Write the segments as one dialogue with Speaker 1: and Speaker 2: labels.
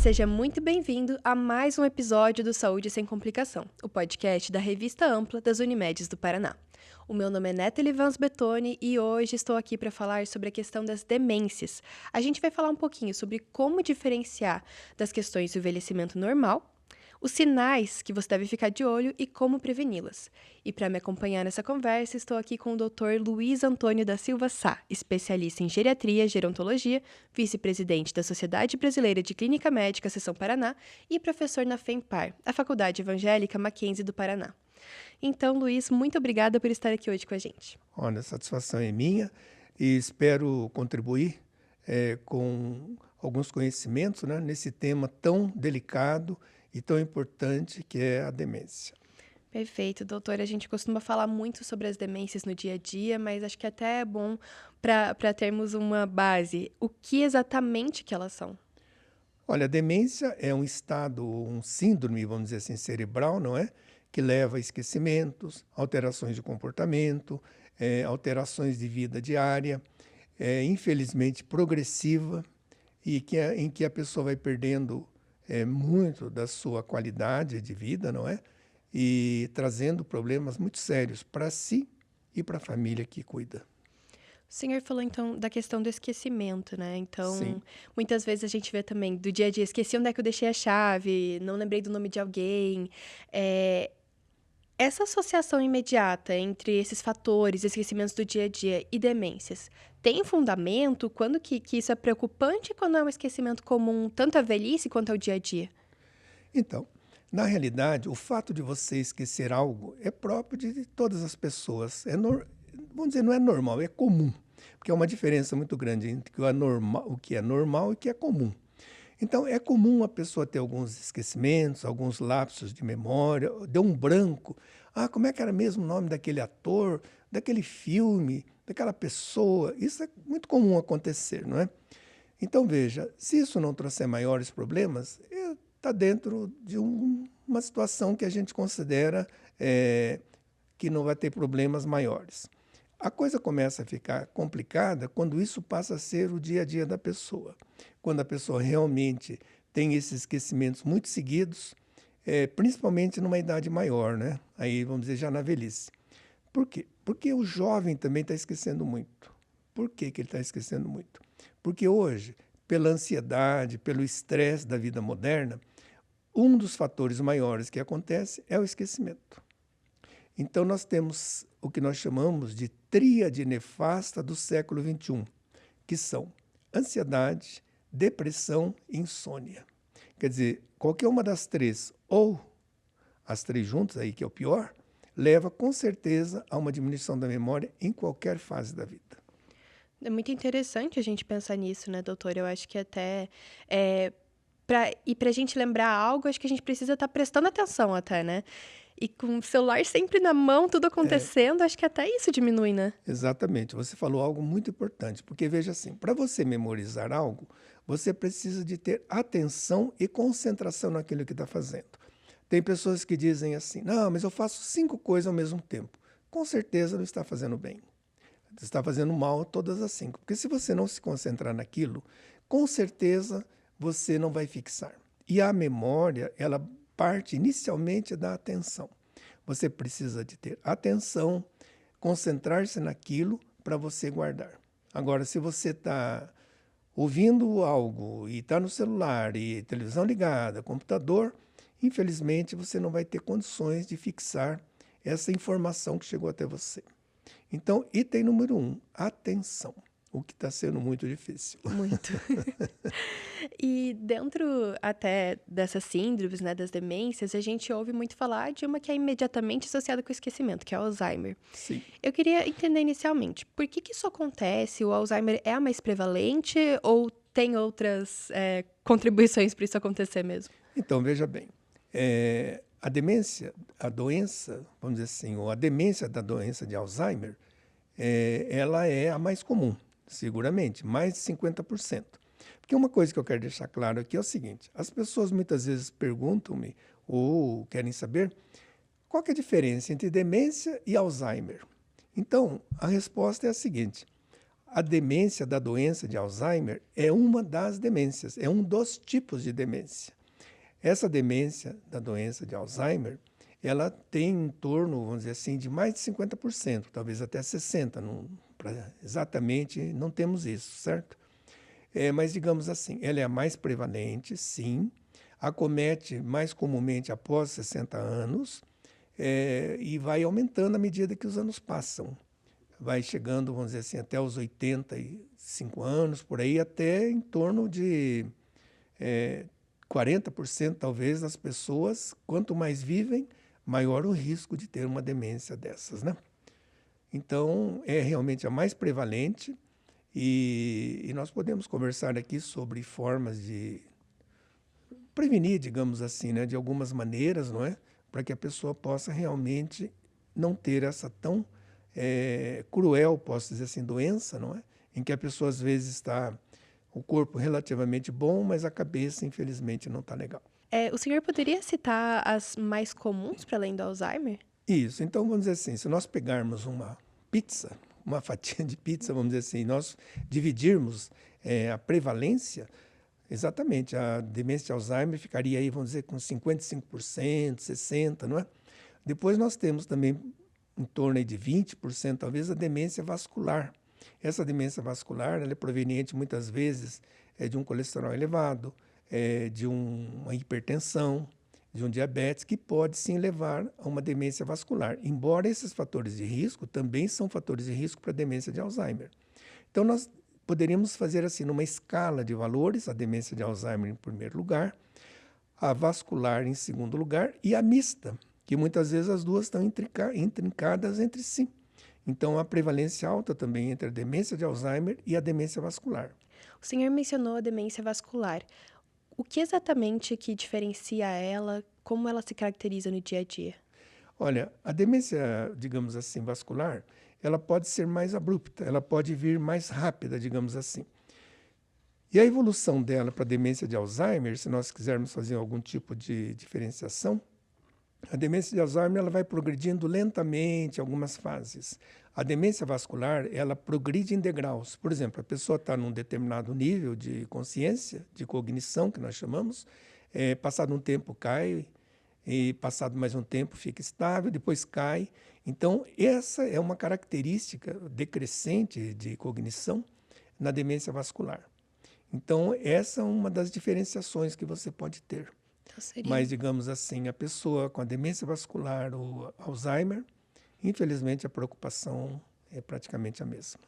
Speaker 1: Seja muito bem-vindo a mais um episódio do Saúde Sem Complicação, o podcast da Revista Ampla das Unimedes do Paraná. O meu nome é Nathalie Vans Betoni e hoje estou aqui para falar sobre a questão das demências. A gente vai falar um pouquinho sobre como diferenciar das questões do envelhecimento normal, os sinais que você deve ficar de olho e como preveni-las. E para me acompanhar nessa conversa, estou aqui com o Dr. Luiz Antônio da Silva Sá, especialista em geriatria e gerontologia, vice-presidente da Sociedade Brasileira de Clínica Médica, Seção Paraná, e professor na FEMPAR, a Faculdade Evangélica Mackenzie do Paraná. Então, Luiz, muito obrigada por estar aqui hoje com a gente.
Speaker 2: Olha, a satisfação é minha e espero contribuir com alguns conhecimentos, né, nesse tema tão delicado e tão importante que é a demência.
Speaker 1: Perfeito, doutor. A gente costuma falar muito sobre as demências no dia a dia, mas acho que até é bom para termos uma base. O que exatamente que elas são?
Speaker 2: Olha, a demência é um estado, um síndrome, vamos dizer assim, cerebral, não é? Que leva a esquecimentos, alterações de comportamento, alterações de vida diária, infelizmente progressiva, e em que a pessoa vai perdendo muito da sua qualidade de vida, não é? E trazendo problemas muito sérios para si e para a família que cuida.
Speaker 1: O senhor falou, então, da questão do esquecimento, né?
Speaker 2: Sim.
Speaker 1: Então, muitas vezes a gente vê também do dia a dia, esqueci onde é que eu deixei a chave, não lembrei do nome de alguém. Essa associação imediata entre esses fatores, esquecimentos do dia a dia e demências, tem fundamento? Quando que isso é preocupante e quando é um esquecimento comum, tanto à velhice quanto ao dia a dia?
Speaker 2: Então, na realidade, o fato de você esquecer algo é próprio de todas as pessoas. Vamos dizer, não é normal, é comum. Porque é uma diferença muito grande entre o que é normal e o que é comum. Então, é comum a pessoa ter alguns esquecimentos, alguns lapsos de memória, deu um branco. Ah, como é que era mesmo o nome daquele ator, daquele filme, daquela pessoa? Isso é muito comum acontecer, não é? Então, veja, se isso não trouxer maiores problemas, está dentro de uma situação que a gente considera que não vai ter problemas maiores. A coisa começa a ficar complicada quando isso passa a ser o dia a dia da pessoa. Quando a pessoa realmente tem esses esquecimentos muito seguidos, principalmente numa idade maior, né? Aí vamos dizer já na velhice. Por quê? Porque o jovem também está esquecendo muito. Por que ele está esquecendo muito? Porque hoje, pela ansiedade, pelo estresse da vida moderna, um dos fatores maiores que acontece é o esquecimento. Então, nós temos o que nós chamamos de tríade nefasta do século XXI, que são ansiedade, depressão e insônia. Quer dizer, qualquer uma das três, ou as três juntas, aí que é o pior, leva com certeza a uma diminuição da memória em qualquer fase da vida.
Speaker 1: É muito interessante a gente pensar nisso, né, doutor? Eu acho que até para a gente lembrar algo, acho que a gente precisa estar prestando atenção até, né? E com o celular sempre na mão, tudo acontecendo, acho que até isso diminui, né?
Speaker 2: Exatamente, você falou algo muito importante, porque veja assim, para você memorizar algo, você precisa de ter atenção e concentração naquilo que está fazendo. Tem pessoas que dizem assim, não, mas eu faço 5 coisas ao mesmo tempo. Com certeza não está fazendo bem. Está fazendo mal a todas as 5. Porque se você não se concentrar naquilo, com certeza você não vai fixar. E a memória, ela parte inicialmente da atenção. Você precisa de ter atenção, concentrar-se naquilo para você guardar. Agora, se você está ouvindo algo e está no celular, e televisão ligada, computador, infelizmente você não vai ter condições de fixar essa informação que chegou até você. Então, item número 1, atenção, o que está sendo muito difícil.
Speaker 1: Muito. E dentro até dessas síndromes, né, das demências, a gente ouve muito falar de uma que é imediatamente associada com o esquecimento, que é o Alzheimer.
Speaker 2: Sim.
Speaker 1: Eu queria entender inicialmente, por que isso acontece? O Alzheimer é a mais prevalente ou tem outras contribuições para isso acontecer mesmo?
Speaker 2: Então, veja bem, a demência, a doença, vamos dizer assim, ou a demência da doença de Alzheimer, ela é a mais comum, seguramente, mais de 50%. Porque uma coisa que eu quero deixar claro aqui é o seguinte, as pessoas muitas vezes perguntam-me ou querem saber qual que é a diferença entre demência e Alzheimer. Então, a resposta é a seguinte, a demência da doença de Alzheimer é uma das demências, é um dos tipos de demência. Essa demência da doença de Alzheimer, ela tem em torno, vamos dizer assim, de mais de 50%, talvez até 60%. Exatamente, não temos isso, certo? Mas, digamos assim, ela é a mais prevalente, sim, acomete mais comumente após 60 anos e vai aumentando à medida que os anos passam. Vai chegando, vamos dizer assim, até os 85 anos, por aí, até em torno de 40% talvez das pessoas, quanto mais vivem, maior o risco de ter uma demência dessas, né? Então, é realmente a mais prevalente e nós podemos conversar aqui sobre formas de prevenir, digamos assim, né, de algumas maneiras, não é? Para que a pessoa possa realmente não ter essa tão cruel, posso dizer assim, doença, não é? Em que a pessoa às vezes está o corpo relativamente bom, mas a cabeça, infelizmente, não está legal.
Speaker 1: O senhor poderia citar as mais comuns para além do Alzheimer?
Speaker 2: Isso. Então, vamos dizer assim, se nós pegarmos uma pizza, uma fatia de pizza, vamos dizer assim, nós dividirmos a prevalência, exatamente, a demência de Alzheimer ficaria aí, vamos dizer, com 55%, 60%, não é? Depois nós temos também em torno aí de 20%, talvez, a demência vascular. Essa demência vascular ela é proveniente, muitas vezes, de um colesterol elevado, de uma hipertensão, de um diabetes, que pode sim levar a uma demência vascular. Embora esses fatores de risco também são fatores de risco para a demência de Alzheimer. Então, nós poderíamos fazer assim, numa escala de valores, a demência de Alzheimer em primeiro lugar, a vascular em segundo lugar e a mista, que muitas vezes as duas estão intrincadas entre si. Então, a prevalência alta também entre a demência de Alzheimer e a demência vascular.
Speaker 1: O senhor mencionou a demência vascular. O que exatamente que diferencia ela? Como ela se caracteriza no dia a dia?
Speaker 2: Olha, a demência, digamos assim, vascular, ela pode ser mais abrupta, ela pode vir mais rápida, digamos assim. E a evolução dela para a demência de Alzheimer, se nós quisermos fazer algum tipo de diferenciação, a demência de Alzheimer ela vai progredindo lentamente, algumas fases. A demência vascular, ela progride em degraus. Por exemplo, a pessoa está num determinado nível de consciência, de cognição, que nós chamamos, passado um tempo cai, e passado mais um tempo fica estável, depois cai. Então, essa é uma característica decrescente de cognição na demência vascular. Então, essa é uma das diferenciações que você pode ter. Mas, digamos assim, a pessoa com a demência vascular ou Alzheimer, infelizmente a preocupação é praticamente a mesma.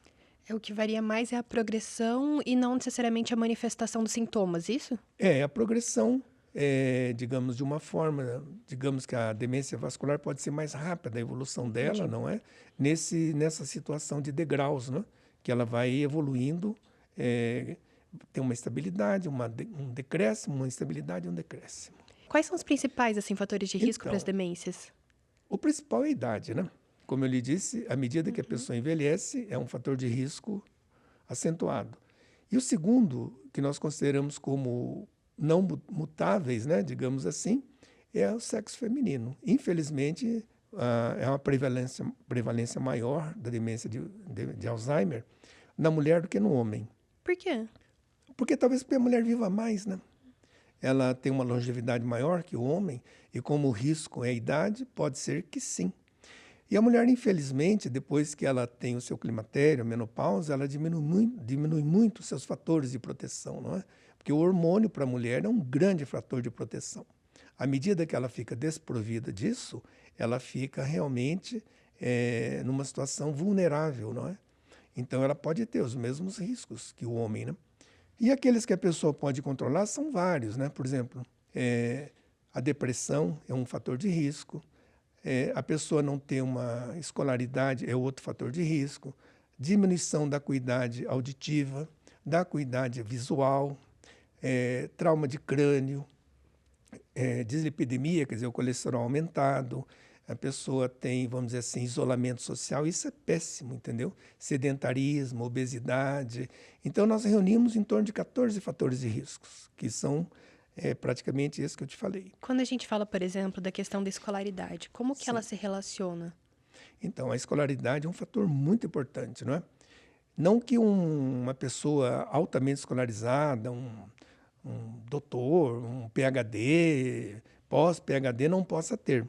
Speaker 1: O que varia mais é a progressão e não necessariamente a manifestação dos sintomas, isso?
Speaker 2: A progressão, digamos, de uma forma, digamos que a demência vascular pode ser mais rápida, a evolução dela,
Speaker 1: Entendi.
Speaker 2: não é? Nessa situação de degraus, né? Que ela vai evoluindo, tem uma estabilidade, um decréscimo, uma instabilidade e um decréscimo.
Speaker 1: Quais são os principais assim, fatores de risco para as demências?
Speaker 2: O principal é a idade, né? Como eu lhe disse, à medida que a pessoa envelhece, é um fator de risco acentuado. E o segundo, que nós consideramos como não mutáveis, né, digamos assim, é o sexo feminino. Infelizmente, é uma prevalência maior da demência de Alzheimer na mulher do que no homem.
Speaker 1: Por quê?
Speaker 2: Porque talvez porque a mulher viva mais, né? Ela tem uma longevidade maior que o homem, e como o risco é a idade, pode ser que sim. E a mulher, infelizmente, depois que ela tem o seu climatério, a menopausa, ela diminui muito os seus fatores de proteção, não é? Porque o hormônio para a mulher é um grande fator de proteção. À medida que ela fica desprovida disso, ela fica realmente numa situação vulnerável, não é? Então, ela pode ter os mesmos riscos que o homem, né? E aqueles que a pessoa pode controlar são vários, né? Por exemplo, a depressão é um fator de risco, a pessoa não ter uma escolaridade é outro fator de risco, diminuição da acuidade auditiva, da acuidade visual, trauma de crânio, dislipidemia, quer dizer, o colesterol aumentado, a pessoa tem, vamos dizer assim, isolamento social, isso é péssimo, entendeu? Sedentarismo, obesidade. Então, nós reunimos em torno de 14 fatores de riscos, que são praticamente esses que eu te falei.
Speaker 1: Quando a gente fala, por exemplo, da questão da escolaridade, como que ela se relaciona?
Speaker 2: Então, a escolaridade é um fator muito importante, não é? Não que uma pessoa altamente escolarizada, um doutor, um PhD, pós-PhD não possa ter,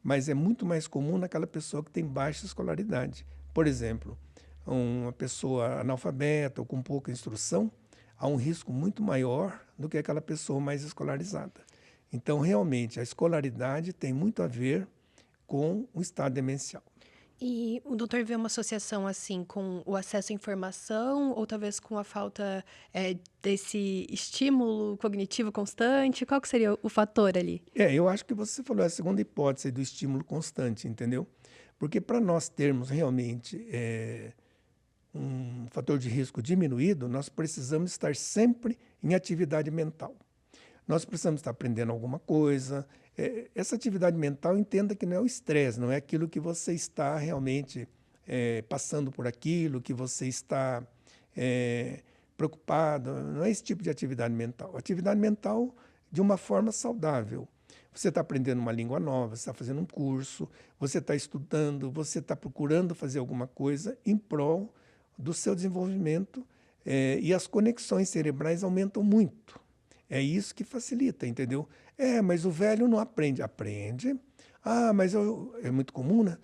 Speaker 2: mas é muito mais comum naquela pessoa que tem baixa escolaridade. Por exemplo, uma pessoa analfabeta ou com pouca instrução, há um risco muito maior do que aquela pessoa mais escolarizada. Então, realmente, a escolaridade tem muito a ver com o estado demencial.
Speaker 1: E o doutor vê uma associação, assim, com o acesso à informação ou talvez com a falta, desse estímulo cognitivo constante? Qual que seria o fator ali?
Speaker 2: Eu acho que você falou a segunda hipótese do estímulo constante, entendeu? Porque para nós termos realmente um fator de risco diminuído, nós precisamos estar sempre em atividade mental. Nós precisamos estar aprendendo alguma coisa. Essa atividade mental, entenda que não é o estresse, não é aquilo que você está realmente passando por aquilo, que você está preocupado, não é esse tipo de atividade mental. Atividade mental de uma forma saudável. Você está aprendendo uma língua nova, você está fazendo um curso, você está estudando, você está procurando fazer alguma coisa em prol do seu desenvolvimento e as conexões cerebrais aumentam muito. É isso que facilita, entendeu? Mas o velho não aprende. Aprende. Mas é muito comum, né?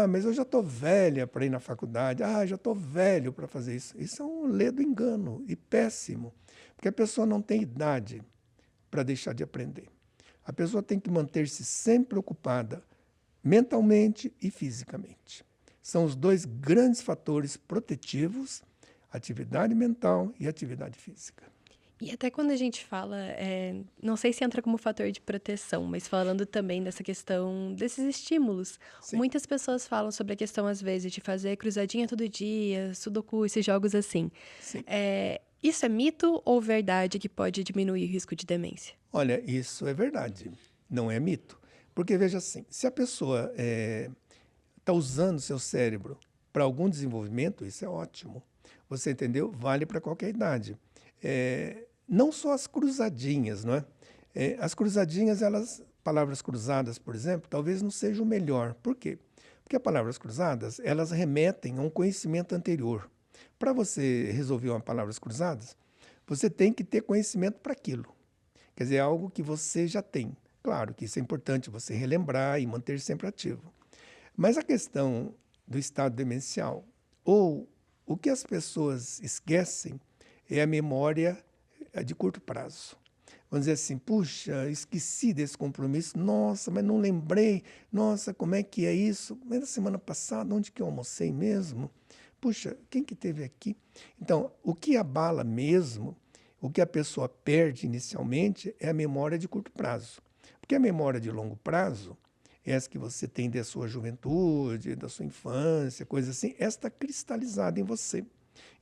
Speaker 2: Mas eu já estou velha para ir na faculdade. Já estou velho para fazer isso. Isso é um ledo engano e péssimo, porque a pessoa não tem idade para deixar de aprender. A pessoa tem que manter-se sempre ocupada mentalmente e fisicamente. São os dois grandes fatores protetivos, atividade mental e atividade física.
Speaker 1: E até quando a gente fala, não sei se entra como fator de proteção, mas falando também dessa questão desses estímulos.
Speaker 2: Sim.
Speaker 1: Muitas pessoas falam sobre a questão, às vezes, de fazer cruzadinha todo dia, sudoku, esses jogos assim.
Speaker 2: Sim.
Speaker 1: Isso é mito ou verdade que pode diminuir o risco de demência?
Speaker 2: Olha, isso é verdade, não é mito. Porque, veja assim, se a pessoa está usando seu cérebro para algum desenvolvimento, isso é ótimo. Você entendeu? Vale para qualquer idade. Não só as cruzadinhas, não é? As cruzadinhas, palavras cruzadas, por exemplo, talvez não seja o melhor. Por quê? Porque as palavras cruzadas, elas remetem a um conhecimento anterior. Para você resolver uma palavras cruzadas, você tem que ter conhecimento para aquilo. Quer dizer, é algo que você já tem. Claro que isso é importante, você relembrar e manter sempre ativo. Mas a questão do estado demencial, ou o que as pessoas esquecem, é a memória de curto prazo. Vamos dizer assim, puxa, esqueci desse compromisso, nossa, mas não lembrei, nossa, como é que é isso? Mas na semana passada, onde que eu almocei mesmo? Puxa, quem que esteve aqui? Então, o que abala mesmo, o que a pessoa perde inicialmente é a memória de curto prazo. Porque a memória de longo prazo, essa que você tem da sua juventude, da sua infância, coisa assim, essa está cristalizada em você.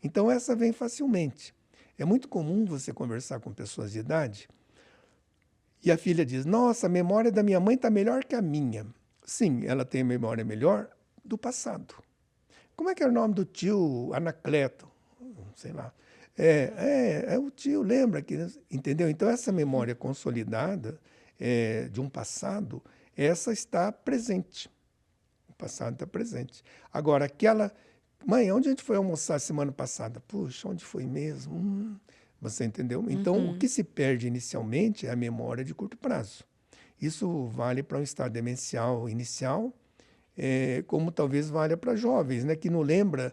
Speaker 2: Então, essa vem facilmente. É muito comum você conversar com pessoas de idade e a filha diz, nossa, a memória da minha mãe está melhor que a minha. Sim, ela tem a memória melhor do passado. Como é que era o nome do tio Anacleto? Sei lá. É o tio, lembra? Entendeu? Então, essa memória consolidada de um passado, essa está presente. O passado está presente. Agora, aquela... Mãe, onde a gente foi almoçar semana passada? Puxa, onde foi mesmo? Você entendeu? Então, o que se perde inicialmente é a memória de curto prazo. Isso vale para um estado demencial inicial, como talvez valha para jovens, né, que não lembra,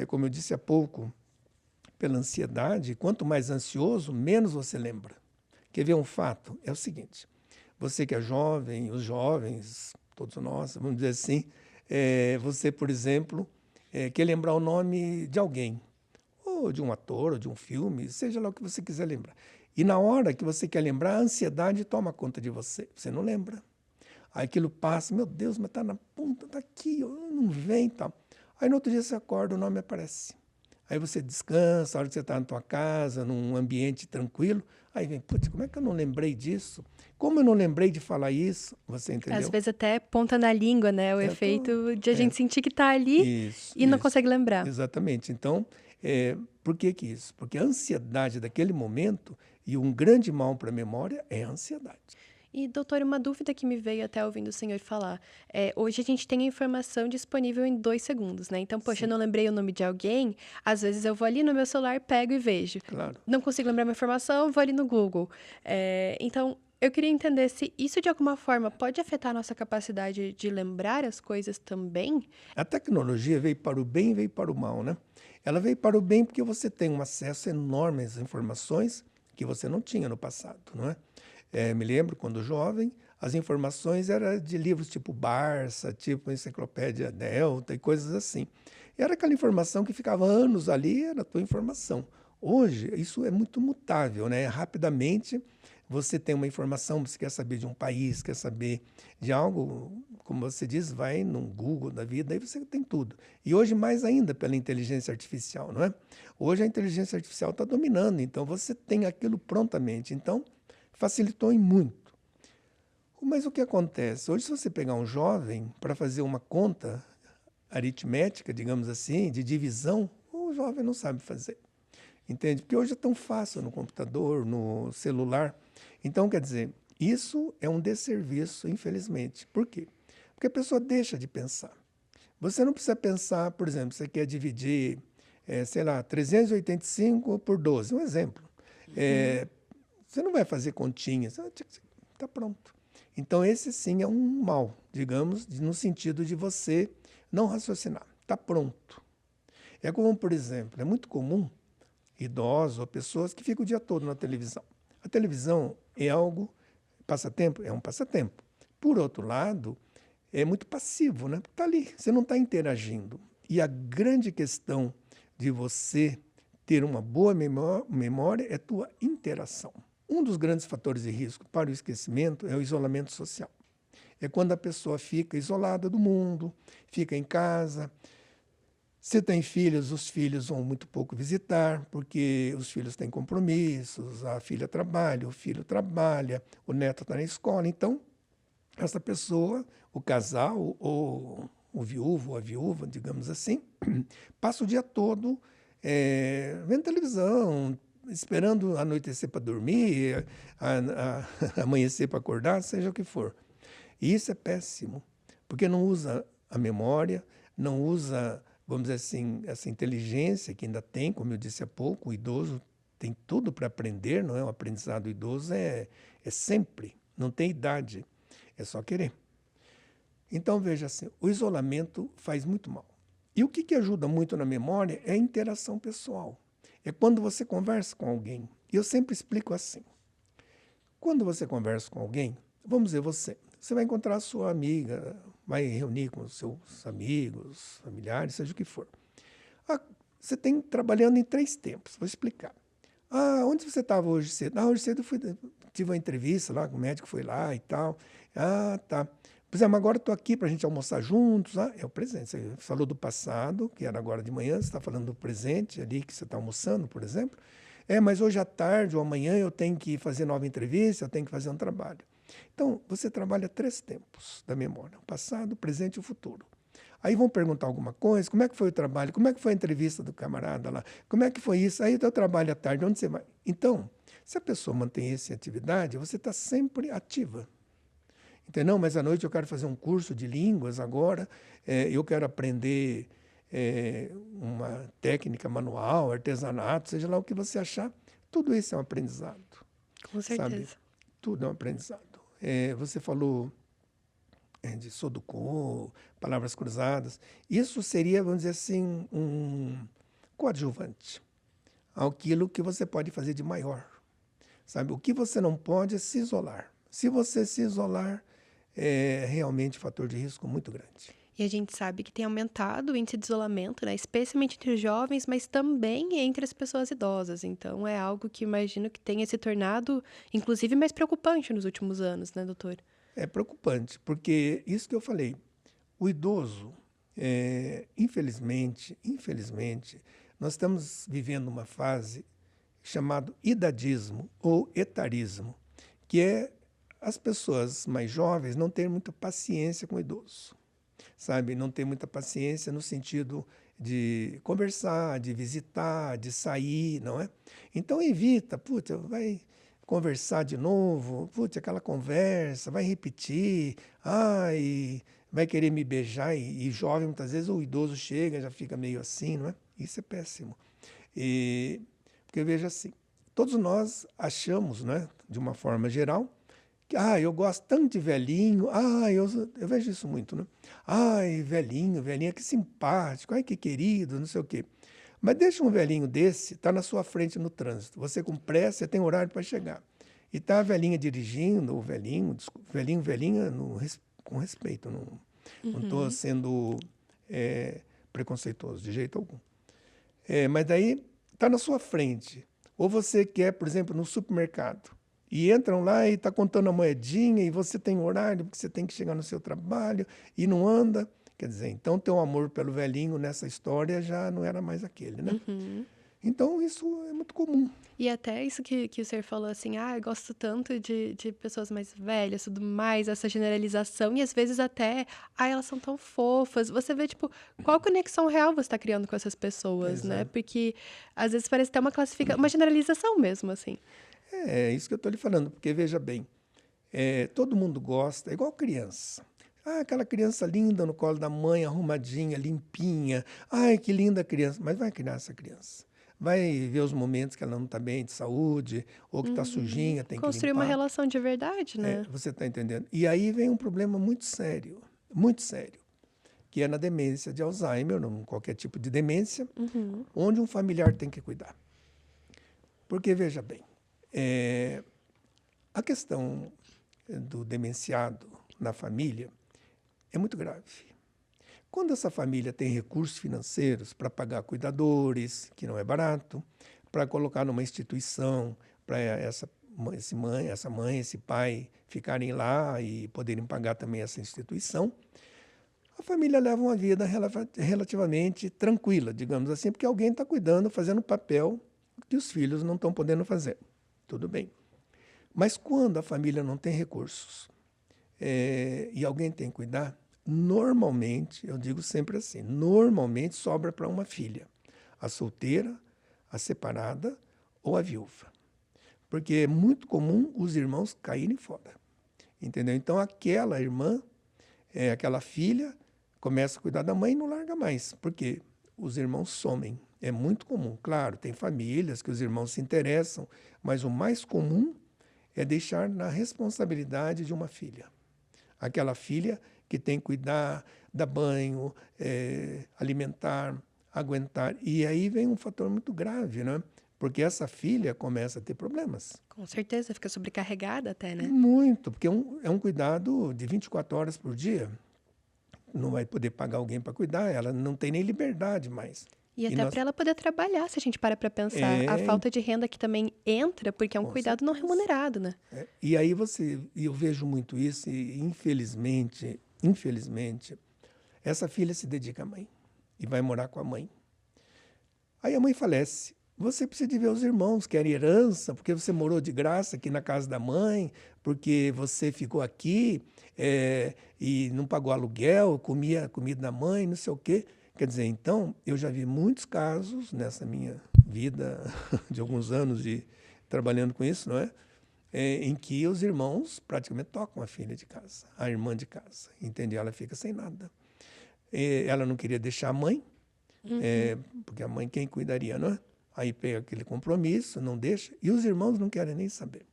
Speaker 2: como eu disse há pouco, pela ansiedade, quanto mais ansioso, menos você lembra. Quer ver um fato? É o seguinte, você que é jovem, os jovens, todos nós, vamos dizer assim, você, por exemplo, quer lembrar o nome de alguém, ou de um ator, ou de um filme, seja lá o que você quiser lembrar. E na hora que você quer lembrar, a ansiedade toma conta de você. Você não lembra. Aí aquilo passa, meu Deus, mas está na ponta, está aqui, não vem e tal. Aí no outro dia você acorda, o nome aparece. Aí você descansa, a hora que você está na tua casa, num ambiente tranquilo, aí vem, putz, como é que eu não lembrei disso? Como eu não lembrei de falar isso? Você entendeu?
Speaker 1: Às vezes até ponta na língua, né? O efeito de a gente sentir que está ali e não consegue lembrar.
Speaker 2: Exatamente. Então, por que isso? Porque a ansiedade daquele momento, e um grande mal para a memória é a ansiedade.
Speaker 1: E, doutor, uma dúvida que me veio até ouvindo o senhor falar. Hoje a gente tem a informação disponível em 2 segundos, né? Então, poxa, eu
Speaker 2: Sim,
Speaker 1: não lembrei o nome de alguém, às vezes eu vou ali no meu celular, pego e vejo.
Speaker 2: claro.
Speaker 1: Não consigo lembrar uma informação, vou ali no Google. Então, eu queria entender se isso de alguma forma pode afetar a nossa capacidade de lembrar as coisas também?
Speaker 2: A tecnologia veio para o bem e veio para o mal, né? Ela veio para o bem porque você tem um acesso enorme às informações que você não tinha no passado, não é? Me lembro quando jovem, as informações eram de livros tipo Barça, tipo Enciclopédia Delta e coisas assim. Era aquela informação que ficava anos ali, era a tua informação. Hoje, isso é muito mutável, né? Rapidamente, você tem uma informação, você quer saber de um país, quer saber de algo, como você diz, vai no Google da vida, aí você tem tudo. E hoje mais ainda pela inteligência artificial, não é? Hoje a inteligência artificial está dominando, então você tem aquilo prontamente. Então, facilitou em muito. Mas o que acontece? Hoje, se você pegar um jovem para fazer uma conta aritmética, digamos assim, de divisão, o jovem não sabe fazer. Entende? Porque hoje é tão fácil no computador, no celular. Então, quer dizer, isso é um desserviço, infelizmente. Por quê? Porque a pessoa deixa de pensar. Você não precisa pensar, por exemplo, você quer dividir, sei lá, 385 por 12, um exemplo.
Speaker 1: Uhum.
Speaker 2: Você não vai fazer continhas, está pronto. Então, esse sim é um mal, digamos, no sentido de você não raciocinar. Está pronto. É como, por exemplo, é muito comum idosos ou pessoas que ficam o dia todo na televisão. A televisão é algo, passatempo? É um passatempo. Por outro lado, é muito passivo, né? Está ali, você não está interagindo. E a grande questão de você ter uma boa memória é a tua interação. Um dos grandes fatores de risco para o esquecimento é o isolamento social. É quando a pessoa fica isolada do mundo, fica em casa. Se tem filhos, os filhos vão muito pouco visitar, porque os filhos têm compromissos, a filha trabalha, o filho trabalha, o neto está na escola. Então, essa pessoa, o casal, ou o viúvo, ou a viúva, digamos assim, passa o dia todo vendo televisão, esperando anoitecer para dormir, amanhecer para acordar, seja o que for. E isso é péssimo, porque não usa a memória, não usa, vamos dizer assim, essa inteligência que ainda tem, como eu disse há pouco, o idoso tem tudo para aprender, não é? O aprendizado idoso é sempre, não tem idade, é só querer. Então, veja assim, o isolamento faz muito mal. E o que ajuda muito na memória é a interação pessoal. É quando você conversa com alguém. E eu sempre explico assim. Quando você conversa com alguém, vamos dizer você vai encontrar a sua amiga, vai reunir com os seus amigos, familiares, seja o que for. Você tem trabalhando em 3 tempos, vou explicar. Onde você estava hoje cedo? Hoje cedo tive uma entrevista lá, o médico foi lá e tal. Tá. Por exemplo, agora estou aqui para a gente almoçar juntos. É o presente. Você falou do passado, que era agora de manhã, você está falando do presente ali que você está almoçando, por exemplo. Mas hoje à tarde ou amanhã eu tenho que fazer nova entrevista, eu tenho que fazer um trabalho. Então, você trabalha 3 tempos da memória, o passado, o presente e o futuro. Aí vão perguntar alguma coisa, como é que foi o trabalho, como é que foi a entrevista do camarada lá, como é que foi isso, aí o teu trabalho à tarde, onde você vai? Então, se a pessoa mantém essa atividade, você está sempre ativa. Entendeu? Mas à noite eu quero fazer um curso de línguas agora, eu quero aprender uma técnica manual, artesanato, seja lá o que você achar, tudo isso é um aprendizado,
Speaker 1: Com
Speaker 2: sabe?
Speaker 1: certeza.
Speaker 2: Tudo é um aprendizado. Você falou de Sudoku, palavras cruzadas. Isso seria, vamos dizer assim, um coadjuvante àquilo que você pode fazer de maior. Sabe? O que você não pode é se isolar. Se você se isolar, é realmente um fator de risco muito grande.
Speaker 1: E a gente sabe que tem aumentado o índice de isolamento, né? Especialmente entre os jovens, mas também entre as pessoas idosas. Então, é algo que imagino que tenha se tornado, inclusive, mais preocupante nos últimos anos, né, doutor?
Speaker 2: É preocupante, porque isso que eu falei, o idoso, infelizmente, nós estamos vivendo uma fase chamada idadismo ou etarismo, que é as pessoas mais jovens não terem muita paciência com o idoso, sabe? Não ter muita paciência no sentido de conversar, de visitar, de sair, não é? Então evita, vai conversar de novo, putz, aquela conversa, vai repetir, ai, vai querer me beijar, e jovem, muitas vezes, o idoso chega, já fica meio assim, não é? Isso é péssimo. Porque veja assim, todos nós achamos, né, de uma forma geral, que eu gosto tanto de velhinho, eu vejo isso muito, né? Ai, velhinho, velhinha, que simpático, ai, que querido, não sei o quê. Mas deixa um velhinho desse, está na sua frente no trânsito, você com pressa, você tem horário para chegar. E está a velhinha dirigindo, ou velhinho, velhinho, velhinha, com respeito, não estou sendo preconceituoso de jeito algum. Mas daí está na sua frente. Ou você quer, por exemplo, no supermercado, e entram lá e está contando a moedinha, e você tem horário, porque você tem que chegar no seu trabalho, e não anda. Quer dizer, então teu amor pelo velhinho nessa história já não era mais aquele, né? Então isso é muito comum.
Speaker 1: E até isso que o senhor falou assim, eu gosto tanto de pessoas mais velhas, tudo mais, essa generalização, e às vezes até, elas são tão fofas. Você vê, tipo, qual conexão real você está criando com essas pessoas, né?
Speaker 2: Exato.
Speaker 1: Porque às vezes parece ter uma generalização mesmo, assim.
Speaker 2: É isso que eu estou lhe falando, porque veja bem, todo mundo gosta, é igual criança. Aquela criança linda no colo da mãe, arrumadinha, limpinha. Ai, que linda criança. Mas vai criar essa criança. Vai ver os momentos que ela não está bem de saúde, ou que está sujinha, tem que
Speaker 1: Construir uma
Speaker 2: limpar.
Speaker 1: relação de verdade, né?
Speaker 2: Você está entendendo? E aí vem um problema muito sério, que é na demência de Alzheimer, ou qualquer tipo de demência, onde um familiar tem que cuidar. Porque, veja bem, a questão do demenciado na família é muito grave. Quando essa família tem recursos financeiros para pagar cuidadores, que não é barato, para colocar numa instituição, para essa mãe, esse pai ficarem lá e poderem pagar também essa instituição, a família leva uma vida relativamente tranquila, digamos assim, porque alguém está cuidando, fazendo o papel que os filhos não estão podendo fazer. Tudo bem. Mas quando a família não tem recursos e alguém tem que cuidar, normalmente, eu digo sempre assim, normalmente sobra para uma filha, a solteira, a separada ou a viúva. Porque é muito comum os irmãos caírem fora. Entendeu? Então aquela irmã, aquela filha, começa a cuidar da mãe e não larga mais, porque os irmãos somem. É muito comum. Claro, tem famílias que os irmãos se interessam, mas o mais comum é deixar na responsabilidade de uma filha. Aquela filha que tem que cuidar, dar banho, alimentar, aguentar. E aí vem um fator muito grave, né? Porque essa filha começa a ter problemas.
Speaker 1: Com certeza, fica sobrecarregada até, né?
Speaker 2: Muito, porque é um cuidado de 24 horas por dia. Não vai poder pagar alguém para cuidar, ela não tem nem liberdade mais.
Speaker 1: E até para ela poder trabalhar, se a gente para pensar. A falta de renda que também entra, porque é um cuidado não remunerado, né?
Speaker 2: E aí eu vejo muito isso e infelizmente, essa filha se dedica à mãe e vai morar com a mãe. Aí a mãe falece. Você precisa de ver os irmãos, querem herança, porque você morou de graça aqui na casa da mãe, porque você ficou aqui e não pagou aluguel, comia a comida da mãe, não sei o quê. Quer dizer, então, eu já vi muitos casos nessa minha vida de alguns anos trabalhando com isso, não é? Em que os irmãos praticamente tocam a filha de casa, a irmã de casa, entendeu? Ela fica sem nada. Ela não queria deixar a mãe, porque a mãe quem cuidaria, não é? Aí pega aquele compromisso, não deixa, e os irmãos não querem nem saber.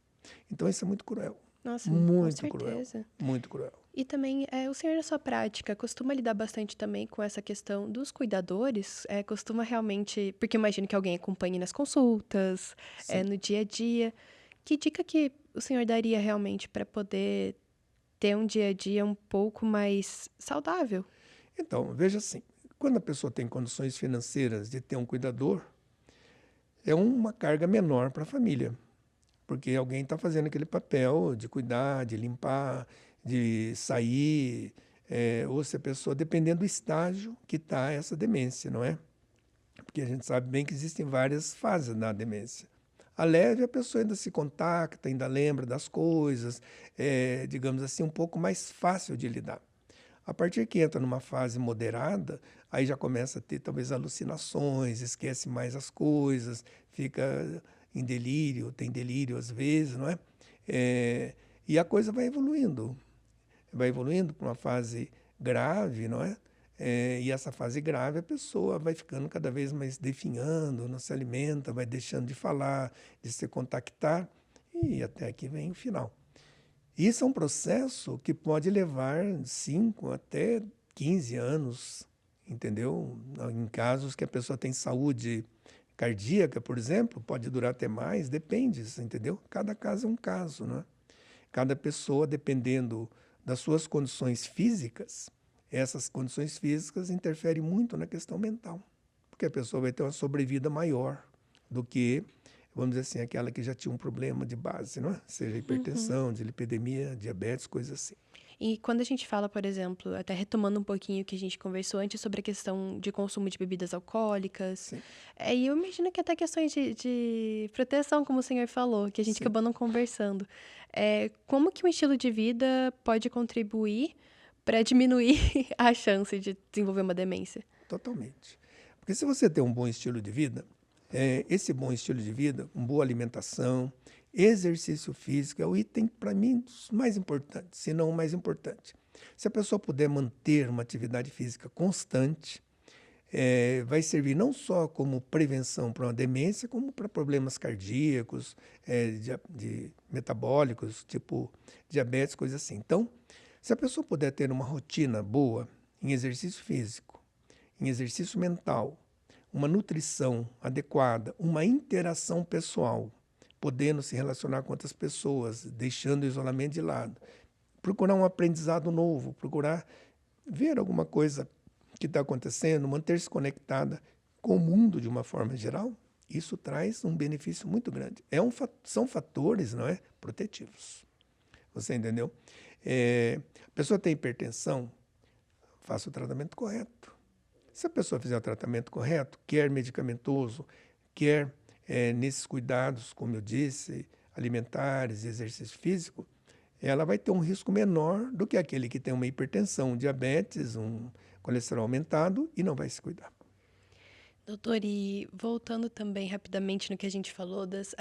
Speaker 2: Então isso é muito cruel.
Speaker 1: Nossa,
Speaker 2: muito
Speaker 1: com certeza.
Speaker 2: Cruel, muito cruel.
Speaker 1: E também, o senhor na sua prática costuma lidar bastante também com essa questão dos cuidadores? Costuma realmente, porque eu imagino que alguém acompanhe nas consultas, no dia a dia. Que dica que o senhor daria realmente para poder ter um dia a dia um pouco mais saudável?
Speaker 2: Então, veja assim, quando a pessoa tem condições financeiras de ter um cuidador, é uma carga menor para a família, porque alguém está fazendo aquele papel de cuidar, de limpar, de sair, ou se a pessoa, dependendo do estágio que está essa demência, não é? Porque a gente sabe bem que existem várias fases na demência. A leve, a pessoa ainda se contacta, ainda lembra das coisas, digamos assim, um pouco mais fácil de lidar. A partir que entra numa fase moderada, aí já começa a ter talvez alucinações, esquece mais as coisas, fica em delírio, tem delírio às vezes, não é? E a coisa vai evoluindo para uma fase grave, não é? E essa fase grave, a pessoa vai ficando cada vez mais definhando, não se alimenta, vai deixando de falar, de se contactar, e até aqui vem o final. Isso é um processo que pode levar 5 até 15 anos, entendeu? Em casos que a pessoa tem saúde cardíaca, por exemplo, pode durar até mais, depende, entendeu? Cada caso é um caso, não é? Cada pessoa, dependendo das suas condições físicas, essas condições físicas interferem muito na questão mental, porque a pessoa vai ter uma sobrevida maior do que, vamos dizer assim, aquela que já tinha um problema de base, não é? Seja hipertensão, dislipidemia, diabetes, coisas assim.
Speaker 1: E quando a gente fala, por exemplo, até retomando um pouquinho o que a gente conversou antes sobre a questão de consumo de bebidas alcoólicas,
Speaker 2: Sim,
Speaker 1: eu imagino que até questões de proteção, como o senhor falou, que a gente
Speaker 2: sim,
Speaker 1: acabou não conversando. Como que um estilo de vida pode contribuir para diminuir a chance de desenvolver uma demência?
Speaker 2: totalmente. Porque se você tem um bom estilo de vida, esse bom estilo de vida, uma boa alimentação, exercício físico é o item, para mim, dos mais importantes, se não o mais importante. Se a pessoa puder manter uma atividade física constante, vai servir não só como prevenção para uma demência, como para problemas cardíacos, de metabólicos, tipo diabetes, coisas assim. Então, se a pessoa puder ter uma rotina boa em exercício físico, em exercício mental, uma nutrição adequada, uma interação pessoal, podendo se relacionar com outras pessoas, deixando o isolamento de lado, procurar um aprendizado novo, procurar ver alguma coisa que está acontecendo, manter-se conectada com o mundo de uma forma geral, isso traz um benefício muito grande. São fatores, não é, protetivos. Você entendeu? A pessoa tem hipertensão, faça o tratamento correto. Se a pessoa fizer o tratamento correto, quer medicamentoso, quer nesses cuidados, como eu disse, alimentares e exercício físico, ela vai ter um risco menor do que aquele que tem uma hipertensão, um diabetes, um colesterol aumentado e não vai se cuidar.
Speaker 1: Doutor, e voltando também rapidamente no que a gente falou das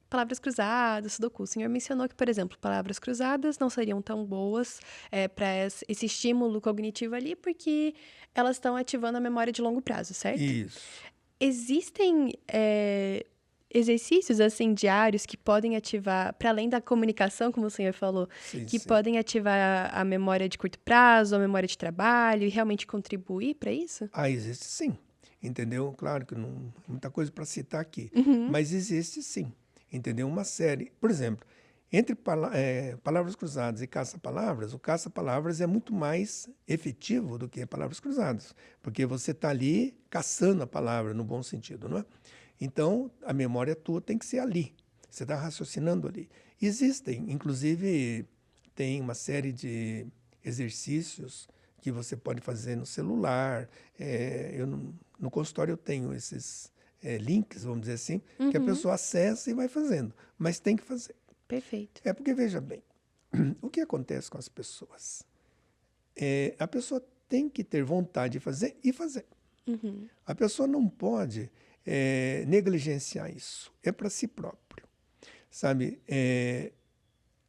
Speaker 1: palavras cruzadas, Sudoku, o senhor mencionou que, por exemplo, palavras cruzadas não seriam tão boas para esse estímulo cognitivo ali, porque elas estão ativando a memória de longo prazo, certo?
Speaker 2: Isso.
Speaker 1: Existem exercícios assim diários que podem ativar, para além da comunicação, como o senhor falou,
Speaker 2: Sim,
Speaker 1: que
Speaker 2: sim.
Speaker 1: podem ativar a memória de curto prazo, a memória de trabalho e realmente contribuir para isso?
Speaker 2: Existe sim, entendeu? Claro que não muita coisa para citar aqui,
Speaker 1: Uhum.
Speaker 2: mas existe sim, entendeu? Uma série, por exemplo, entre palavras cruzadas e caça-palavras, o caça-palavras é muito mais efetivo do que palavras cruzadas, porque você está ali caçando a palavra no bom sentido, não é? Então, a memória tua tem que ser ali, você está raciocinando ali. Existem, inclusive, tem uma série de exercícios que você pode fazer no celular. No consultório eu tenho esses links, vamos dizer assim, que a
Speaker 1: Uhum.
Speaker 2: pessoa acessa e vai fazendo, mas tem que fazer.
Speaker 1: Perfeito.
Speaker 2: É porque, veja bem, o que acontece com as pessoas? A pessoa tem que ter vontade de fazer e fazer.
Speaker 1: Uhum.
Speaker 2: A pessoa não pode negligenciar isso. É para si próprio. Sabe,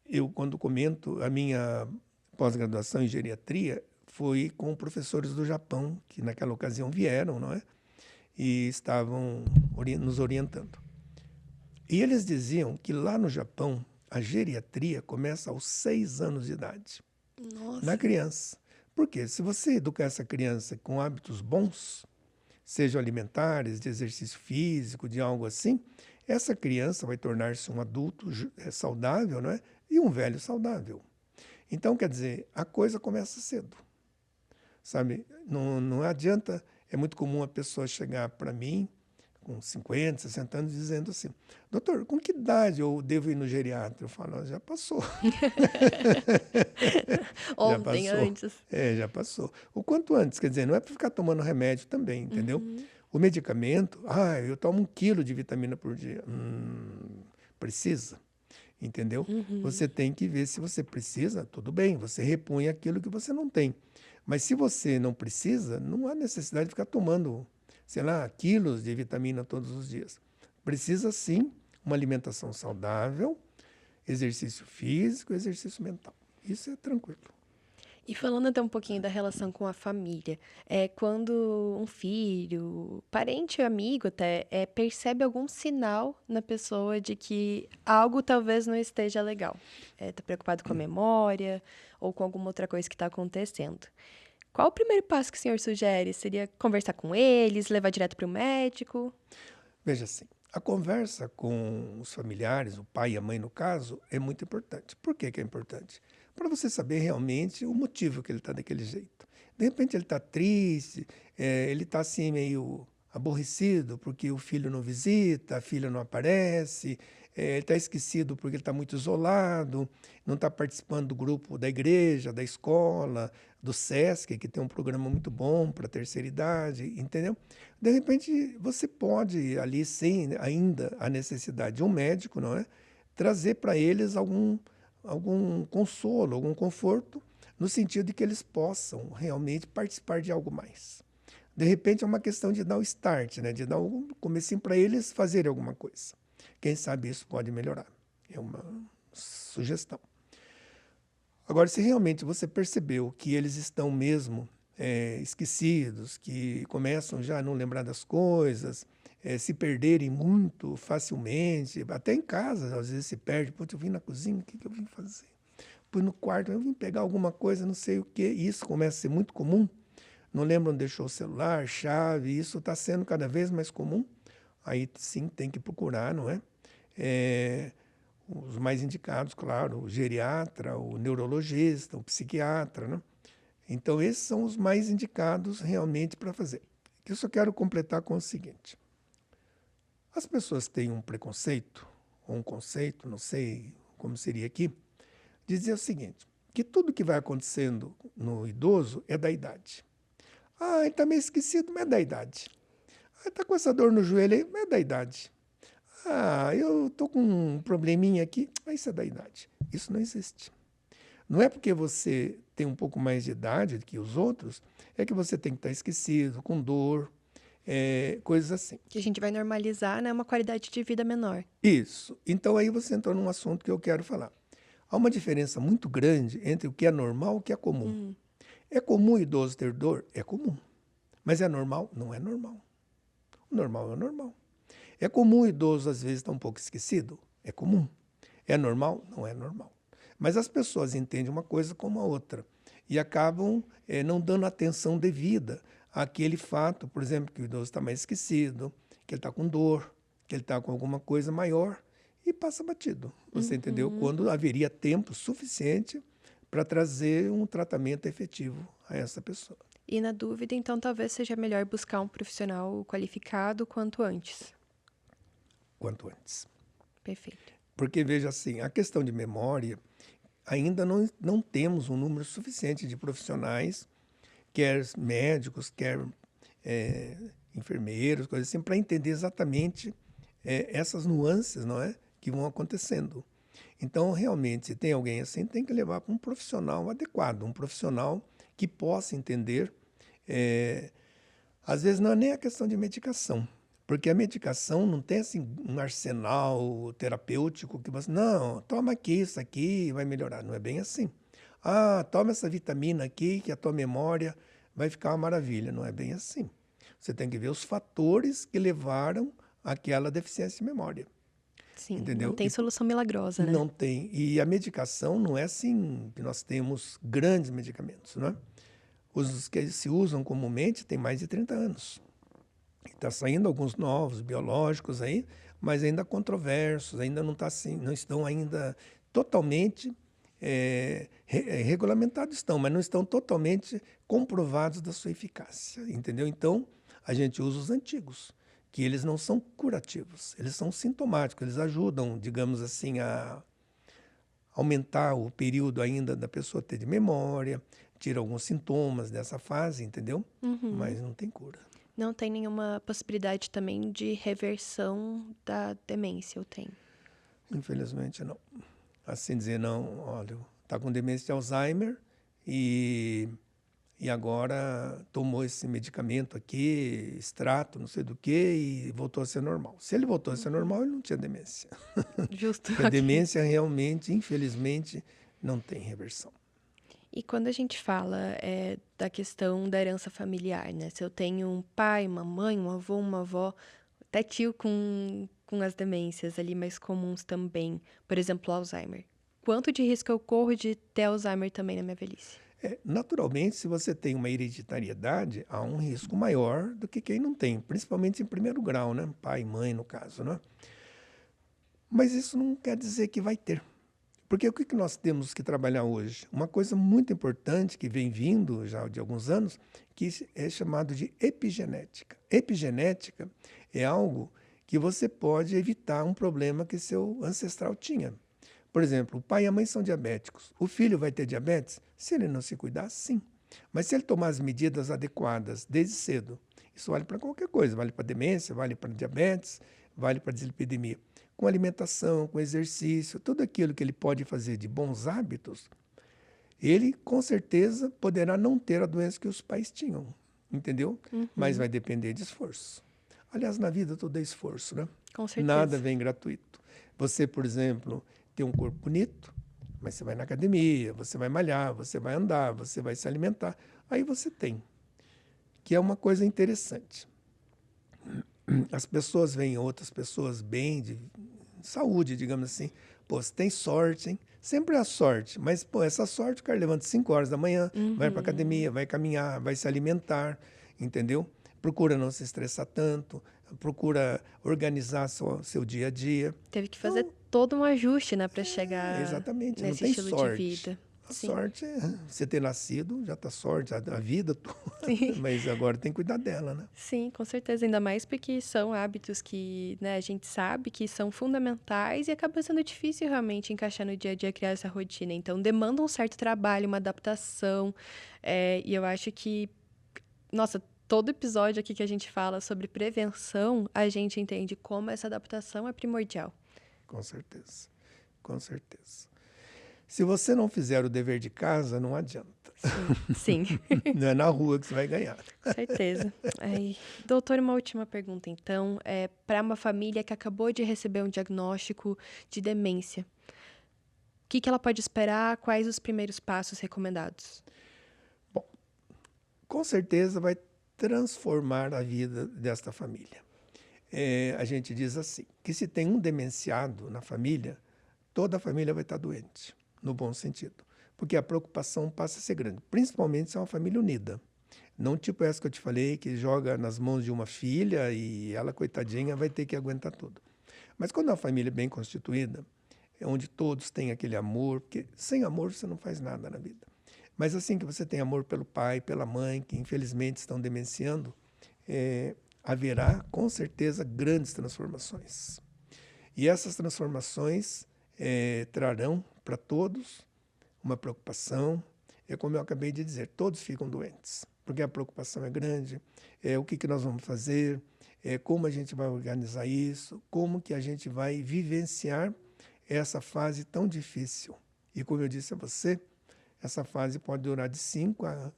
Speaker 2: eu quando comento a minha pós-graduação em geriatria, foi com professores do Japão, que naquela ocasião vieram, não é? E estavam nos orientando. E eles diziam que lá no Japão, a geriatria começa aos 6 anos de idade, na
Speaker 1: Nossa.
Speaker 2: criança. Porque se você educar essa criança com hábitos bons, sejam alimentares, de exercício físico, de algo assim, essa criança vai tornar-se um adulto saudável, não é? E um velho saudável. Então, quer dizer, a coisa começa cedo, sabe? Não adianta, é muito comum a pessoa chegar para mim com 50, 60 anos dizendo assim, doutor, com que idade eu devo ir no geriatra? Eu falo, já passou. Já
Speaker 1: Ontem,
Speaker 2: passou.
Speaker 1: antes.
Speaker 2: Já passou. O quanto antes, quer dizer, não é para ficar tomando remédio também, entendeu?
Speaker 1: Uhum.
Speaker 2: O medicamento, eu tomo 1 quilo de vitamina por dia. Precisa, entendeu?
Speaker 1: Uhum.
Speaker 2: Você tem que ver se você precisa, tudo bem, você repõe aquilo que você não tem. Mas se você não precisa, não há necessidade de ficar tomando, sei lá, quilos de vitamina todos os dias. Precisa, sim, uma alimentação saudável, exercício físico, exercício mental. Isso é tranquilo.
Speaker 1: E falando até um pouquinho da relação com a família, quando um filho, parente, amigo até, percebe algum sinal na pessoa de que algo talvez não esteja legal, tá preocupado com a memória ou com alguma outra coisa que está acontecendo. Qual o primeiro passo que o senhor sugere? Seria conversar com eles, levar direto para o médico?
Speaker 2: Veja assim, a conversa com os familiares, o pai e a mãe no caso, é muito importante. Por que que é importante? Para você saber realmente o motivo que ele está daquele jeito. De repente ele está triste, ele está assim meio aborrecido porque o filho não visita, a filha não aparece, ele está esquecido porque ele está muito isolado, não está participando do grupo da igreja, da escola, do SESC, que tem um programa muito bom para a terceira idade, entendeu? De repente, você pode, ali, sem ainda a necessidade de um médico, não é? Trazer para eles algum consolo, algum conforto, no sentido de que eles possam realmente participar de algo mais. De repente, é uma questão de dar o start, né? De dar um comecinho para eles fazerem alguma coisa. Quem sabe isso pode melhorar. É uma sugestão. Agora, se realmente você percebeu que eles estão mesmo esquecidos, que começam já a não lembrar das coisas, se perderem muito facilmente, até em casa, às vezes se perde. Pô, eu vim na cozinha, o que que eu vim fazer? Fui no quarto, eu vim pegar alguma coisa, não sei o quê. E isso começa a ser muito comum. Não lembra onde deixou o celular, chave, isso está sendo cada vez mais comum. Aí sim tem que procurar, não é? Os mais indicados, claro, o geriatra, o neurologista, o psiquiatra, né? Então, esses são os mais indicados realmente para fazer. Eu só quero completar com o seguinte: as pessoas têm um preconceito, ou um conceito, não sei como seria aqui, de dizer o seguinte, que tudo que vai acontecendo no idoso é da idade. Ah, ele está meio esquecido, mas é da idade. Ah, está com essa dor no joelho aí, mas é da idade. Ah, eu estou com um probleminha aqui, mas isso é da idade. Isso não existe. Não é porque você tem um pouco mais de idade do que os outros, é que você tem que estar esquecido, com dor, coisas assim.
Speaker 1: Que a gente vai normalizar, né, uma qualidade de vida menor.
Speaker 2: Isso. Então aí você entrou num assunto que eu quero falar. Há uma diferença muito grande entre o que é normal e o que é comum. É comum o idoso ter dor? É comum. Mas é normal? Não é normal. O normal é o normal. É comum o idoso, às vezes, estar um pouco esquecido? É comum. É normal? Não é normal. Mas as pessoas entendem uma coisa como a outra e acabam não dando atenção devida àquele fato, por exemplo, que o idoso está mais esquecido, que ele está com dor, que ele está com alguma coisa maior e passa batido. Você entendeu? Quando haveria tempo suficiente para trazer um tratamento efetivo a essa pessoa.
Speaker 1: E na dúvida, então, talvez seja melhor buscar um profissional qualificado quanto antes.
Speaker 2: Quanto antes.
Speaker 1: Perfeito.
Speaker 2: Porque, veja assim, a questão de memória, ainda não temos um número suficiente de profissionais, quer médicos, quer enfermeiros, coisas assim, para entender exatamente essas nuances, não é, que vão acontecendo. Então, realmente, se tem alguém assim, tem que levar para um profissional adequado, um profissional que possa entender. Às vezes não é nem a questão de medicação, porque a medicação não tem assim, um arsenal terapêutico que você, não, toma aqui, isso aqui vai melhorar. Não é bem assim. Ah, toma essa vitamina aqui que a tua memória vai ficar uma maravilha. Não é bem assim. Você tem que ver os fatores que levaram àquela deficiência de memória.
Speaker 1: Sim,
Speaker 2: Entendeu?
Speaker 1: não tem solução milagrosa, né?
Speaker 2: Não tem. E a medicação não é assim que nós temos grandes medicamentos, não é? Os que se usam comumente têm mais de 30 anos. Está saindo alguns novos biológicos aí, mas ainda controversos, ainda não, tá assim, não estão ainda totalmente regulamentados, estão, mas não estão totalmente comprovados da sua eficácia, entendeu? Então, a gente usa os antigos, que eles não são curativos, eles são sintomáticos, eles ajudam, digamos assim, a aumentar o período ainda da pessoa ter de memória, tira alguns sintomas dessa fase, entendeu? Mas não tem cura.
Speaker 1: Não tem nenhuma possibilidade também de reversão da demência, eu tenho.
Speaker 2: Infelizmente, não. Assim dizer, não, olha, está com demência de Alzheimer e e agora tomou esse medicamento aqui, extrato, não sei do que, e voltou a ser normal. Se ele voltou a ser normal, ele não tinha demência.
Speaker 1: Justo,
Speaker 2: Porque a
Speaker 1: ok.
Speaker 2: demência realmente, infelizmente, não tem reversão.
Speaker 1: E quando a gente fala da questão da herança familiar, né? Se eu tenho um pai, uma mãe, um avô, uma avó, até tio com as demências ali mais comuns também, por exemplo, Alzheimer. Quanto de risco eu corro de ter Alzheimer também na minha velhice?
Speaker 2: Naturalmente, se você tem uma hereditariedade, há um risco maior do que quem não tem, principalmente em primeiro grau, né? Pai e mãe, no caso, né? Mas isso não quer dizer que vai ter. Porque o que nós temos que trabalhar hoje? Uma coisa muito importante que vem vindo já de alguns anos, que é chamado de epigenética. Epigenética é algo que você pode evitar um problema que seu ancestral tinha. Por exemplo, o pai e a mãe são diabéticos. O filho vai ter diabetes? Se ele não se cuidar, sim. Mas se ele tomar as medidas adequadas desde cedo, isso vale para qualquer coisa, vale para demência, vale para diabetes, vale para dislipidemia. Com alimentação, com exercício, tudo aquilo que ele pode fazer de bons hábitos, ele com certeza poderá não ter a doença que os pais tinham, entendeu? Mas vai depender de esforço. Aliás, na vida tudo é esforço, né?
Speaker 1: Com
Speaker 2: Nada
Speaker 1: certeza.
Speaker 2: vem gratuito. Você, por exemplo, tem um corpo bonito, mas você vai na academia, você vai malhar, você vai andar, você vai se alimentar. Aí você tem, que é uma coisa interessante. As pessoas veem outras pessoas bem, de saúde, digamos assim. Pô, você tem sorte, hein? Sempre há sorte, mas pô, essa sorte, o cara levanta 5 horas da manhã, vai para academia, vai caminhar, vai se alimentar, entendeu? Procura não se estressar tanto, procura organizar seu dia a dia.
Speaker 1: Teve que fazer
Speaker 2: Então,
Speaker 1: todo um ajuste, né, para chegar
Speaker 2: exatamente, não
Speaker 1: nesse
Speaker 2: tem
Speaker 1: estilo de
Speaker 2: sorte.
Speaker 1: vida.
Speaker 2: A
Speaker 1: Sim,
Speaker 2: sorte é você ter nascido, já está sorte, a vida toda,
Speaker 1: sim.
Speaker 2: mas agora tem que cuidar dela, né?
Speaker 1: Sim, com certeza. Ainda mais porque são hábitos que, né, a gente sabe que são fundamentais e acaba sendo difícil realmente encaixar no dia a dia, criar essa rotina. Então, demanda um certo trabalho, uma adaptação. E eu acho que, nossa, todo episódio aqui que a gente fala sobre prevenção, a gente entende como essa adaptação é primordial.
Speaker 2: Com certeza, com certeza. Se você não fizer o dever de casa, não adianta.
Speaker 1: Sim, sim.
Speaker 2: Não é na rua que você vai ganhar.
Speaker 1: Com certeza. Aí, doutor, uma última pergunta, então. Para uma família que acabou de receber um diagnóstico de demência, o que ela pode esperar? Quais os primeiros passos recomendados?
Speaker 2: Bom, com certeza vai transformar a vida desta família. A gente diz assim, que se tem um demenciado na família, toda a família vai estar doente, no bom sentido. Porque a preocupação passa a ser grande, principalmente se é uma família unida. Não tipo essa que eu te falei, que joga nas mãos de uma filha e ela, coitadinha, vai ter que aguentar tudo. Mas quando é uma família bem constituída, é onde todos têm aquele amor, porque sem amor você não faz nada na vida. Mas assim que você tem amor pelo pai, pela mãe, que infelizmente estão demenciando, haverá com certeza grandes transformações. E essas transformações trarão para todos uma preocupação. É como eu acabei de dizer, todos ficam doentes, porque a preocupação é grande. O que nós vamos fazer? Como a gente vai organizar isso? Como que a gente vai vivenciar essa fase tão difícil? E como eu disse a você, essa fase pode durar de 5 a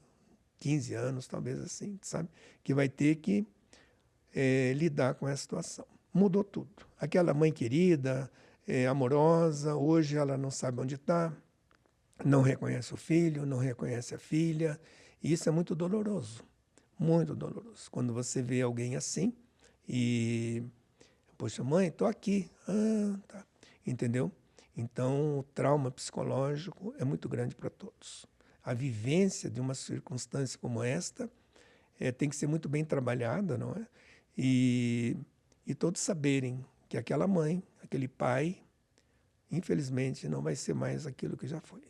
Speaker 2: 15 anos, talvez assim, sabe? Que vai ter que lidar com essa situação. Mudou tudo. Aquela mãe querida, amorosa, hoje ela não sabe onde está, não reconhece o filho, não reconhece a filha, e isso é muito doloroso, quando você vê alguém assim e, poxa, mãe, estou aqui, tá. Entendeu? Então, o trauma psicológico é muito grande para todos. A vivência de uma circunstância como esta tem que ser muito bem trabalhada, não é? E todos saberem que aquela mãe, aquele pai, infelizmente, não vai ser mais aquilo que já foi.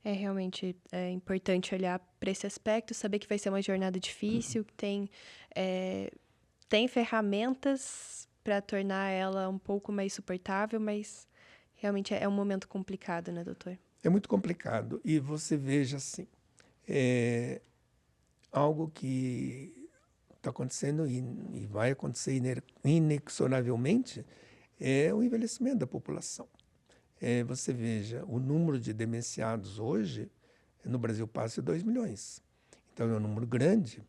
Speaker 1: Realmente é importante olhar para esse aspecto, saber que vai ser uma jornada difícil, que tem ferramentas para tornar ela um pouco mais suportável, mas realmente é um momento complicado, né, doutor?
Speaker 2: É muito complicado. E você veja assim, algo que está acontecendo e vai acontecer inexoravelmente é o envelhecimento da população. Você veja, o número de demenciados hoje no Brasil passa de 2 milhões. Então, é um número grande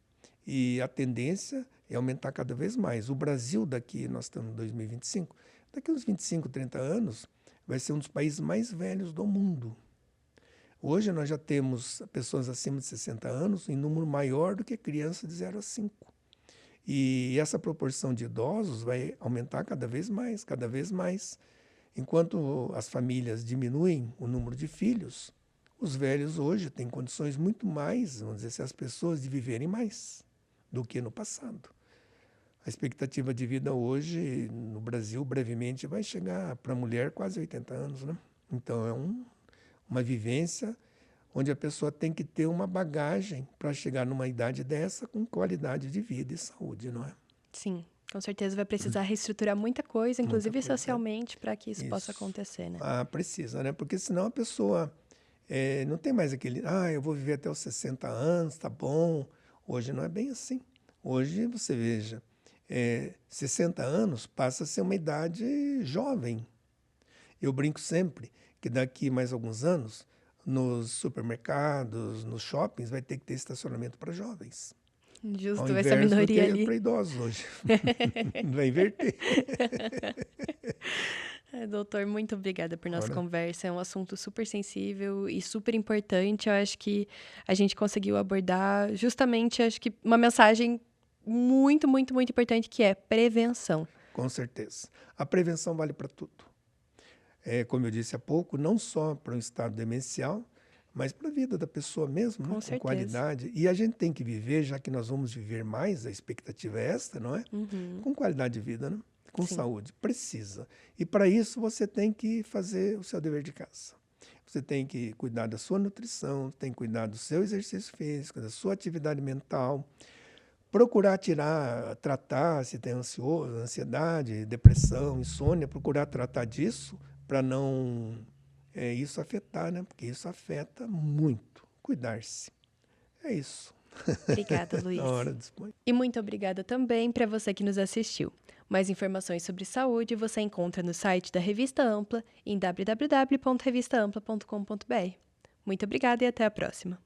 Speaker 2: e a tendência é aumentar cada vez mais. O Brasil daqui, nós estamos em 2025, daqui uns 25, 30 anos, vai ser um dos países mais velhos do mundo. Hoje nós já temos pessoas acima de 60 anos em número maior do que crianças de 0 a 5. E essa proporção de idosos vai aumentar cada vez mais, cada vez mais. Enquanto as famílias diminuem o número de filhos, os velhos hoje têm condições muito mais, vamos dizer assim, as pessoas de viverem mais do que no passado. A expectativa de vida hoje no Brasil, brevemente, vai chegar para a mulher quase 80 anos, né? Então, é uma vivência onde a pessoa tem que ter uma bagagem para chegar numa idade dessa com qualidade de vida e saúde, não é?
Speaker 1: Sim, com certeza vai precisar reestruturar muita coisa, inclusive
Speaker 2: Muita coisa,
Speaker 1: socialmente, para que isso possa
Speaker 2: Isso.
Speaker 1: acontecer, né?
Speaker 2: Precisa, né? Porque senão a pessoa não tem mais aquele, eu vou viver até os 60 anos, tá bom. Hoje não é bem assim. Hoje, você veja, 60 anos passa a ser uma idade jovem. Eu brinco sempre que daqui mais alguns anos, nos supermercados, nos shoppings, vai ter que ter estacionamento para jovens.
Speaker 1: Justo,
Speaker 2: Ao
Speaker 1: essa
Speaker 2: invés do
Speaker 1: minoria
Speaker 2: que
Speaker 1: ali.
Speaker 2: para idosos hoje. Vai inverter.
Speaker 1: Doutor, muito obrigada por nossa
Speaker 2: Ora.
Speaker 1: conversa. É um assunto super sensível e super importante. Eu acho que a gente conseguiu abordar justamente, acho que uma mensagem muito, muito, muito importante, que é prevenção.
Speaker 2: Com certeza. A prevenção vale para tudo. Como eu disse há pouco, não só para um estado demencial, mas para a vida da pessoa mesmo, né?
Speaker 1: Com certeza.
Speaker 2: Qualidade. E a gente tem que viver, já que nós vamos viver mais, a expectativa é esta, não é? Com qualidade de vida, né? Com
Speaker 1: Sim.
Speaker 2: saúde. Precisa. E para isso você tem que fazer o seu dever de casa. Você tem que cuidar da sua nutrição, tem que cuidar do seu exercício físico, da sua atividade mental, procurar tratar se tem ansiedade, depressão, insônia, procurar tratar disso para não isso afetar, né? Porque isso afeta muito. Cuidar-se. É isso.
Speaker 1: Obrigada, Luiz.
Speaker 2: Na hora dispõe.
Speaker 1: E muito obrigada também para você que nos assistiu. Mais informações sobre saúde você encontra no site da Revista Ampla em www.revistaampla.com.br. Muito obrigada e até a próxima.